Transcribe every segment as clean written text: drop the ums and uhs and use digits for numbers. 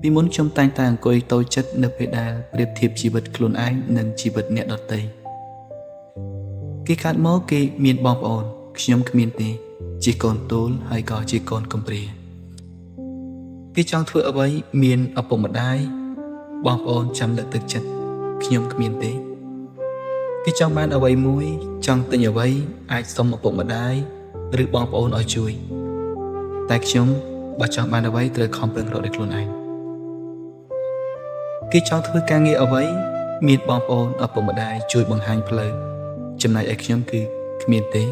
ពីមុនខ្ញុំតែងតែអង្គុយតូចចិត្តនៅពេលដែលប្រៀបធៀបជីវិតខ្លួនឯងនិងជីវិតអ្នកដទៃគេកាត់មកគេមានបងប្អូនខ្ញុំគ្មានទេជាកូនទូលហើយក៏ជាកូនកំព្រាគេចង់ធ្វើអ្វីមានឪពុកម្ដាយបងប្អូនចាំលើកទឹកចិត្តខ្ញុំគ្មានទេគេចង់បានអ្វីមួយចង់ទិញអ្វីអាចសុំឪពុកម្ដាយឬបងប្អូនឲ្យជួយតែខ្ញុំបើចង់បានអ្វីត្រូវខំប្រឹងរកដោយខ្លួនឯងគេចង់ធ្វើការងារអ្វីមានបងប្អូនឪពុកម្ដាយជួយបង្ហាញផ្លូវចំណែកឯខ្ញុំគឺគ្មានទេ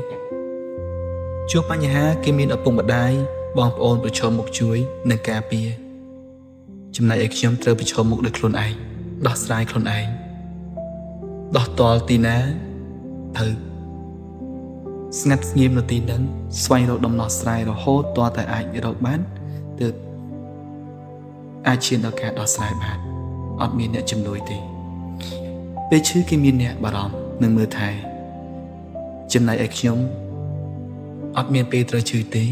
ជួបបញ្ហាគេមានឪពុកម្ដាយបងប្អូនប្រឈមមុខជួយនិងការពារចំណែកឯខ្ញុំត្រូវប្រឈមមុខដោយខ្លួនឯងដោះស្រាយខ្លួនឯងដោះតល់ទីណាទៅស្ងាត់ស្ងៀមនៅទីហ្នឹងស្វែងរកដំណោះស្រាយរហូតទាល់តែអាចរកបានទើបអាចឈានដល់ការដោះស្រាយបានអត់មានអ្នកជំនួយទេពេលឈឺគេមានអ្នកបារម្ភនិងមើលថែចំណែកឯខ្ញុំអត់មានពេលត្រូវឈឺទេ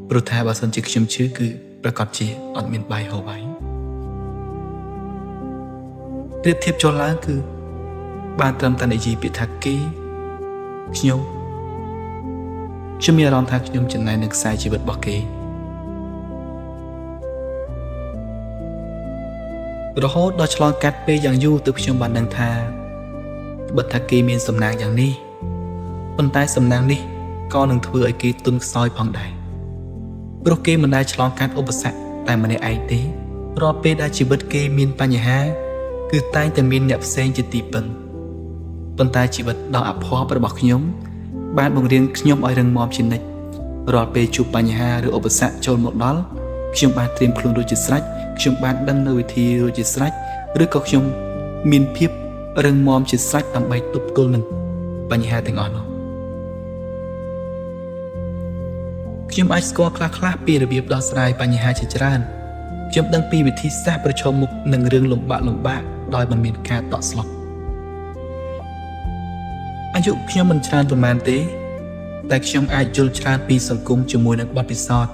ព្រោះថាបើសិនជាខ្ញុំឈឺគឺប្រកាសជាអត់មានបាយហូបហើយប្រៀបធៀបចុះឡើងគឺបានត្រឹមតែនិយាយពាក្យថាគេខ្ញុំមានអារម្មណ៍ថាខ្ញុំចំណែននឹងខ្សែជីវិតរបស់គេរហូតដល់ឆ្លងកាត់ពេលយ៉ាងយូរទើបខ្ញុំបានដឹងថាបិទថាគេមានសំណាងយ៉ាងនេះប៉ុន្តែសំណាងនេះក៏នឹងធ្វើឲ្យគេទន់ខ្សោយផងដែរព្រោះគេមិនដែលឆ្លងកាត់ឧបសគ្គតែម្នាក់ឯងទេរាល់ពេលដែលជីវិតគេមានបញ្ហាគឺតែងតែមានអ្នកផ្សេងជាទីពឹងប៉ុន្តែជីវិតដ៏អភ័ព្វរបស់ខ្ញុំបានបង្រៀនខ្ញុំឲ្យរឹងមាំជានិច្ចរាល់ពេលជួបបញ្ហាឬឧបសគ្គចូលមកដល់ខ្ញុំបានត្រៀមខ្លួនរួចជាស្រេចខ្ញុំបានដឹងនៅវិធីរួចជាស្រេចឬក៏ខ្ញុំមានភាពរឹងមាំជាស្រេចដើម្បីទប់ទល់នឹងបញ្ហាទាំងអស់នោះខ្ញុំអាចស្គាល់ខ្លះពីរបៀបដោះស្រាយបញ្ហាជាច្រើនខ្ញុំដឹងពីវិធីសាស្ត្រប្រឈមមុខនឹងរឿងលំបាកដោយមិនមានការតក់ស្លុតអាយុខ្ញុំមិនច្រើនប៉ុន្មានទេតែខ្ញុំអាចយល់ច្រើនពីសង្គមជាមួយនឹងបទពិសោធន៍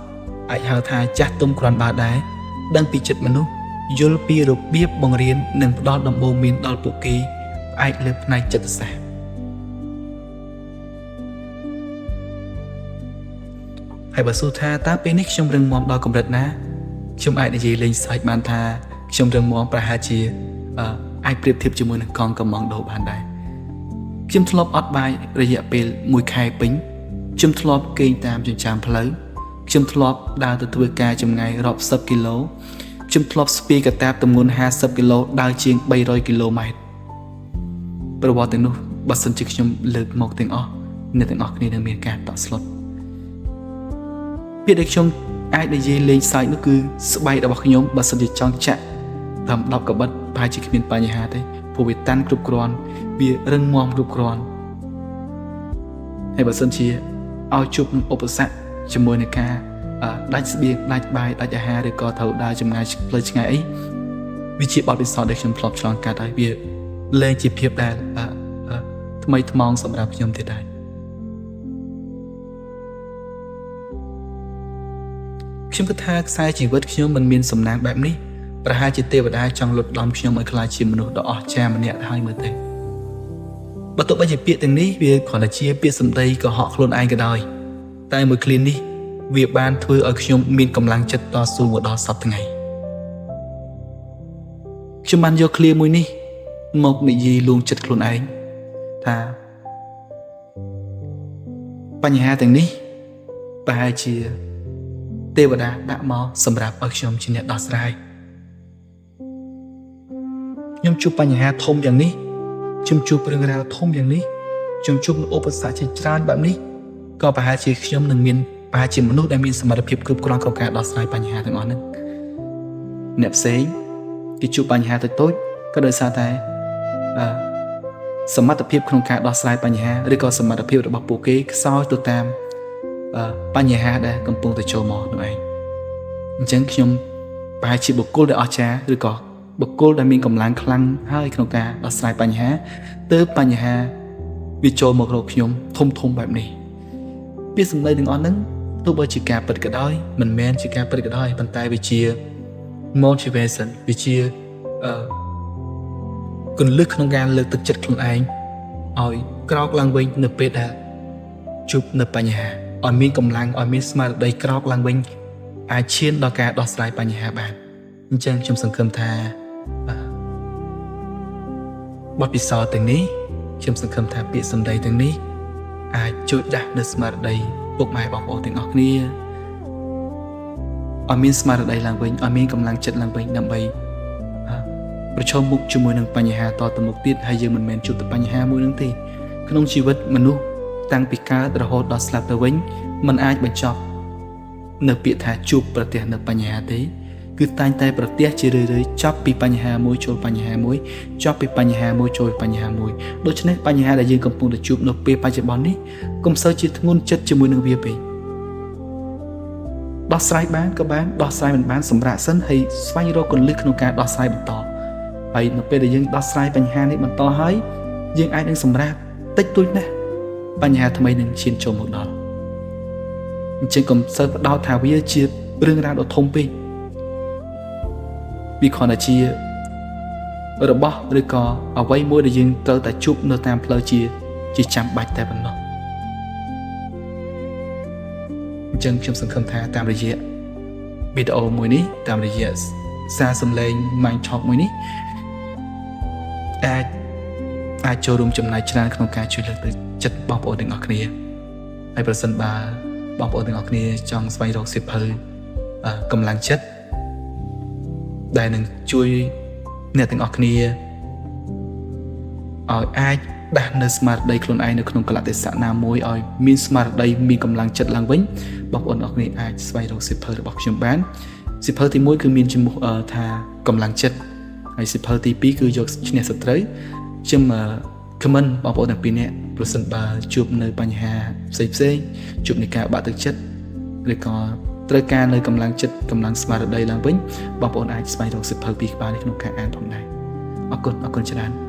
អាចហៅថាចាស់ទុំគ្រាន់បើដែរដឹងពីចិត្តមនុស្សយល់ពីរបៀបបង្រៀននិងផ្ដល់ដំបូន្មានដល់ពួកគេផ្អែកលើផ្នែកចិត្តសាស្ត្រហើយបើសួរថាតើពេលនេះខ្ញុំរឹងមាំដល់កម្រិតណាខ្ញុំអាចនិយាយលេងសើចបានថាខ្ញុំរឹងមាំប្រហែលជាអាចប្រៀបធៀបជាមួយនឹងកងកំងដូរបានដែរខ្ញុំធ្លាប់អត់បាយរយៈពេល1ខែពេញខ្ញុំធ្លាប់គេងតាមចិញ្ចើមផ្លូវខ្ញុំធ្លាប់ដើរទៅធ្វើការចម្ងាយរាប់សិបគីឡូខ្ញុំធ្លាប់ស្ពាយកតាបទម្ងន់50គីឡូដើរជាង300គីឡូម៉ែត្រប្រវត្តិទាំងនោះបើសិនជាខ្ញុំលើកមកទាំងអស់អ្នកទាំងអស់គ្នានឹងមានការតក់ស្លុតពាក្យដែលខ្ញុំអាចនិយាយលេងសើចនោះគឺស្បែករបស់ខ្ញុំបើសិនជាចង់ចាក់តាម10កបិតប្រហែលជាគ្មានបញ្ហាទេព្រោះវាតាន់គ្រប់គ្រាន់វារឹងមាំគ្រប់គ្រាន់ហើយបើសិនជាឲ្យជួបនឹងឧបសគ្គជាមួយនឹងការដាច់ស្បៀងដាច់បាយដាច់អាហារឬក៏ត្រូវដើរចម្ងាយផ្លូវឆ្ងាយអីវាជាបទពិសោធន៍ដែលខ្ញុំធ្លាប់ឆ្លងកាត់ហើយវាលែងជាភាពដែលថ្មីថ្មោងសម្រាប់ខ្ញុំទៀតដែរខ្ញុំគិតថាខ្សែជីវិតខ្ញុំមិនមានសំណាងបែបនេះប្រហែលជាទេវតាចង់លុតដំខ្ញុំឲ្យក្លាយជាមនុស្សដ៏អស្ចារ្យម្នាក់ហើយមើលទៅបើទោះបីជាពាក្យទាំងនេះវាគ្រាន់តែជាពាក្យសម្ដីកុហកខ្លួនឯងក៏ដោយតែមួយឃ្លានេះវាបានធ្វើឲ្យខ្ញុំមានកម្លាំងចិត្តតស៊ូមកដល់សប្តាហ៍ថ្ងៃខ្ញុំបានយកឃ្លាមួយនេះមកនិយាយលួងចិត្តខ្លួនឯងថាបញ្ហាទាំងនេះប្រហែលជាទេវតាដាក់មកសម្រាប់ឲ្យខ្ញុំជាអ្នកដោះស្រាយខ្ញុំជួបបញ្ហាធំយ៉ាងនេះខ្ញុំជួបរឿងរ៉ាវធំយ៉ាងនេះខ្ញុំជួបឧបសគ្គជាច្រើនបែបនេះក៏ប្រហែលជាខ្ញុំនឹងមានប្រហែលជាមនុស្សដែលមានសមត្ថភាពគ្រប់គ្រាន់ក្នុងការដោះស្រាយបញ្ហាទាំងអស់ហ្នឹងអ្នកផ្សេងគេជួបបញ្ហាតូចៗក៏ដោយសារតែសមត្ថភាពក្នុងការដោះស្រាយបញ្ហាឬក៏សមត្ថភាពរបស់ពួកគេខ្សោយទៅតាមបញ្ហាដែលកំពុងតែចូលមកនោះឯងអញ្ចឹងខ្ញុំប្រហែលជាបុគ្គលដែលអស្ចារ្យឬក៏បុគ្គលដែលមានកម្លាំងខ្លាំងហើយក្នុងការដោះស្រាយបញ្ហាទើបបញ្ហាវាចូលមករកខ្ញុំធំបែបនេះពាក្យសម្ដីទាំងអស់ហ្នឹងទោះបីជាការពិតក៏ដោយមិនមែនជាការពិតក៏ដោយប៉ុន្តែវាជា motivation វាជាគន្លឹះក្នុងការលើកទឹកចិត្តខ្លួនឯងឲ្យក្រោកឡើងវិញនៅពេលដែលជួបនៅបញ្ហាឲ្យមានកម្លាំងឲ្យមានស្មារតីក្រោកឡើងវិញអាចឈានដល់ការដោះស្រាយបញ្ហាបានអញ្ចឹងខ្ញុំសង្ឃឹមថាបទពិសោធន៍ទាំងនេះខ្ញុំសង្ឃឹមថាពាក្យសម្ដីទាំងនេះអាចជួយដាស់នៅស្មារតីពុកម៉ែបងប្អូនទាំងអស់គ្នាឲ្យមានស្មារតីឡើងវិញឲ្យមានកម្លាំងចិត្តឡើងវិញដើម្បីប្រឈមមុខជាមួយនឹងបញ្ហាតទៅមុខទៀតហើយយើងមិនមែនជួបតែបញ្ហាមួយនឹងទេក្នុងជីវិតមនុស្សតាំងពីកើតរហូតដល់ស្លាប់ទៅវិញมันអាចបញ្ចប់នៅពាក្យថាជួបប្រទះនៅបញ្ហាទេគឺតែងតែប្រទះជារឿយៗចប់ពីបញ្ហាមួយចូលបញ្ហាមួយចប់ពីបញ្ហាមួយចូលបញ្ហាមួយដូច្នេះបញ្ហាដែលយើងកំពុងតែជួបនៅពេលបច្ចុប្បន្ននេះកុំសូវជាធ្ងន់ចិត្តជាមួយនឹងវាពេកដោះស្រាយបានក៏បានដោះស្រាយមិនបានសម្រាប់សិនហើយស្វែងរកគន្លឹះក្នុងការដោះស្រាយបន្តហើយនៅពេលដែលយើងដោះស្រាយបញ្ហានេះបន្តហើយយើងអាចនឹងសម្រាប់តិចតួចណាស់បញ្ហាថ្មីនឹងឈានចូលមកដល់អញ្ចឹងកុំសូវបដោតថាវាជារឿងរ៉ាវដ៏ធំពេកវាគ្រាន់តែជារបស់ឬក៏អ្វីមួយដែលយើងត្រូវតែជួបនៅតាមផ្លូវជាចាំបាច់តែប៉ុណ្ណោះអញ្ចឹងខ្ញុំសង្ឃឹមថាតាមរយៈវីដេអូមួយនេះតាមរយៈសារសំឡេង Mind Talk មួយនេះអាចចូលរួមចំណែកច្រើនក្នុងការជួយលើកទឹកចិត្តបងប្អូនទាំងអស់គ្នាហើយប្រសិនបើបងប្អូនទាំងអស់គ្នាចង់ស្វែងរកសៀវភៅកម្លាំងចិត្តដែលនឹងជួយអ្នកទាំងអស់គ្នាឲ្យអាចដាស់នៅស្មារតីខ្លួនឯងនៅក្នុងកលៈទេសៈណាមួយឲ្យមានស្មារតីមានកម្លាំងចិត្តឡើងវិញបងប្អូនទាំងអស់គ្នាអាចស្វែងរកសៀវភៅរបស់ខ្ញុំបានសៀវភៅទី1គឺមានឈ្មោះថាកម្លាំងចិត្តហើយសៀវភៅទី2គឺយកឈ្នះសត្រូវខ្ញុំcomment បងប្អូនទាំងពីរនាក់ប្រសិនបើជួបនៅបញ្ហាផ្សេងជួបនៃការបាក់ទឹកចិត្តឬក៏ត្រូវការនៅកម្លាំងចិត្តកម្លាំងស្មារតីឡើងវិញបងប្អូនអាចស្វែងរកសៀវភៅពីរក្បាលនេះក្នុងការអានផងដែរអរគុណច្រើន